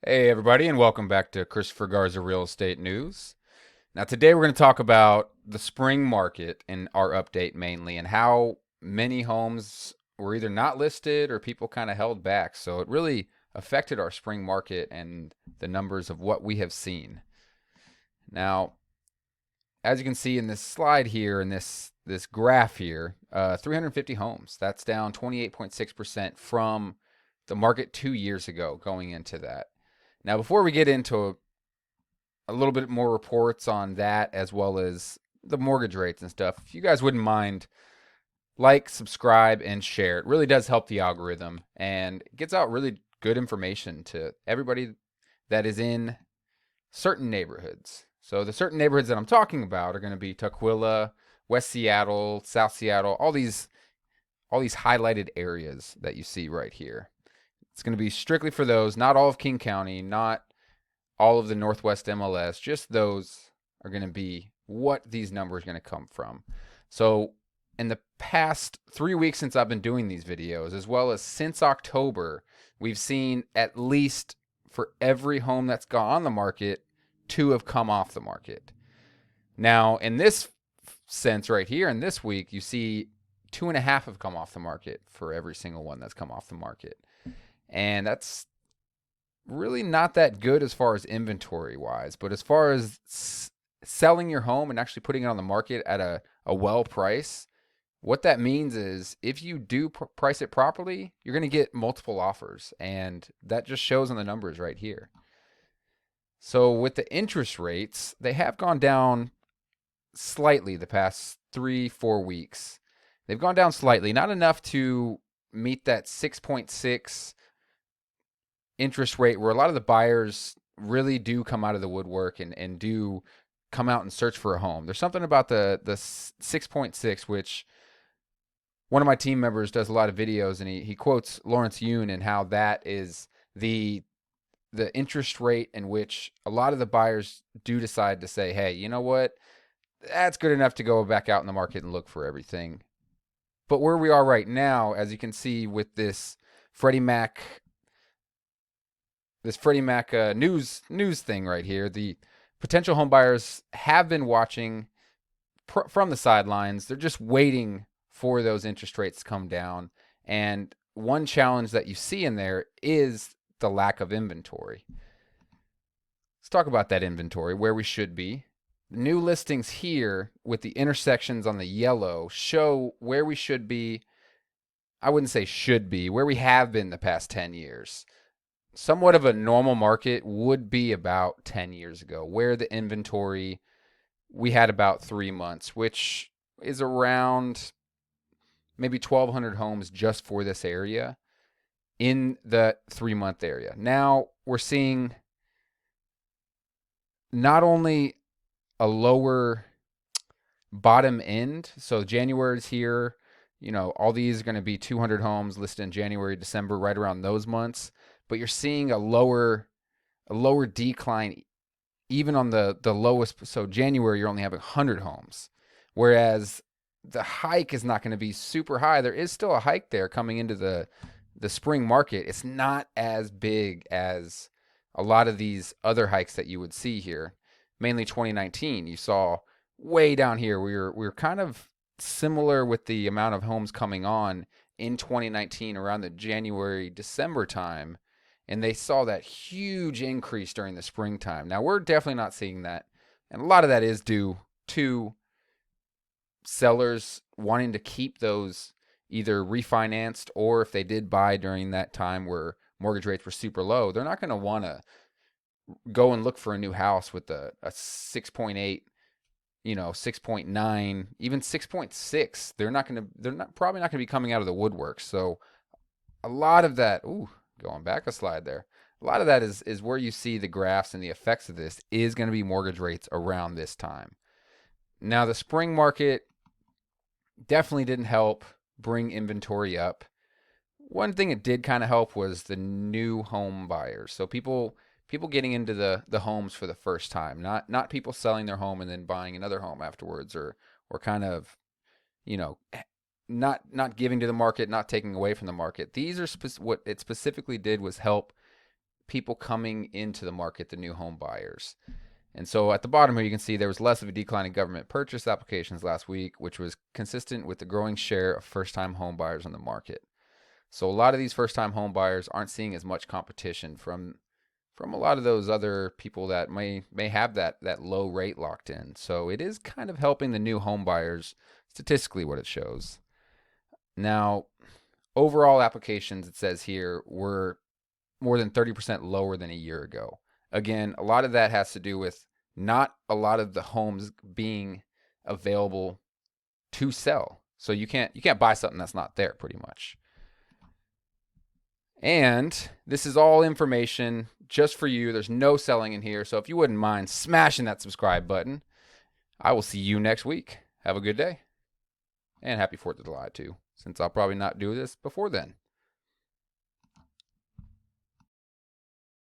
Hey, everybody, and welcome back to Christopher Garza Real Estate News. Now, today we're going to talk about the spring market in our update mainly and how many homes were either not listed or people kind of held back. So it really affected our spring market and the numbers of what we have seen. Now, as you can see in this slide here, in this graph here, 350 homes. That's down 28.6% from the market 2 years ago going into that. Now, before we get into a little bit more reports on that as well as the mortgage rates and stuff, if you guys wouldn't mind, like, subscribe, and share. It really does help the algorithm and it gets out really good information to everybody that is in certain neighborhoods. So the certain neighborhoods that I'm talking about are going to be Tukwila, West Seattle, South Seattle, all these highlighted areas that you see right here. It's going to be strictly for those, not all of King County, not all of the Northwest MLS, just those are going to be what these numbers are going to come from. So in the past 3 weeks since I've been doing these videos, as well as since October, we've seen at least for every home that's gone on the market, two have come off the market. Now, in this sense right here, in this week, you see 2.5 have come off the market for every single one that's come off the market. And that's really not that good as far as inventory wise, but as far as selling your home and actually putting it on the market at a well price, what that means is if you do price it properly, you're going to get multiple offers. And that just shows on the numbers right here. So with the interest rates, they have gone down slightly the past 3-4 weeks. They've gone down slightly, not enough to meet that 6.6 interest rate where a lot of the buyers really do come out of the woodwork and do come out and search for a home. There's something about the 6.6, which one of my team members does a lot of videos, and he quotes Lawrence Yun and how that is the interest rate in which a lot of the buyers do decide to say, hey, you know what? That's good enough to go back out in the market and look for everything. But where we are right now, as you can see with this Freddie Mac news thing right here, the potential home buyers have been watching from the sidelines. They're just waiting for those interest rates to come down. And one challenge that you see in there is the lack of inventory. Let's talk about that inventory, where we should be. The new listings here with the intersections on the yellow show where we should be. I wouldn't say should be, where we have been the past 10 years. Somewhat of a normal market would be about 10 years ago, where the inventory we had about 3 months, which is around maybe 1,200 homes just for this area in the 3-month area. Now we're seeing not only a lower bottom end, so January is here, all these are going to be 200 homes listed in January, December, right around those months. But you're seeing a lower decline even on the lowest. So January, you're only having 100 homes, whereas the hike is not going to be super high. There is still a hike there coming into the spring market. It's not as big as a lot of these other hikes that you would see here. Mainly 2019, you saw way down here. We were kind of similar with the amount of homes coming on in 2019 around the January, December time. And they saw that huge increase during the springtime. Now, we're definitely not seeing that. And a lot of that is due to sellers wanting to keep those either refinanced, or if they did buy during that time where mortgage rates were super low, they're not going to want to go and look for a new house with a 6.8, 6.9, even 6.6. They're probably not going to be coming out of the woodwork. So a lot of that, going back a slide there. A lot of that is where you see the graphs and the effects of this is going to be mortgage rates around this time. Now, the spring market definitely didn't help bring inventory up. One thing it did kind of help was the new home buyers. So people getting into the homes for the first time, not people selling their home and then buying another home afterwards, or kind of, not giving to the market, not taking away from the market. These are what it specifically did was help people coming into the market, the new home buyers. And so at the bottom here, you can see there was less of a decline in government purchase applications last week, which was consistent with the growing share of first-time home buyers on the market. So a lot of these first-time home buyers aren't seeing as much competition from a lot of those other people that may have that low rate locked in. So it is kind of helping the new home buyers statistically what it shows. Now, overall applications, it says here, were more than 30% lower than a year ago. Again, a lot of that has to do with not a lot of the homes being available to sell. So you can't buy something that's not there pretty much. And this is all information just for you. There's no selling in here. So if you wouldn't mind smashing that subscribe button, I will see you next week. Have a good day. And happy 4th of July too, since I'll probably not do this before then.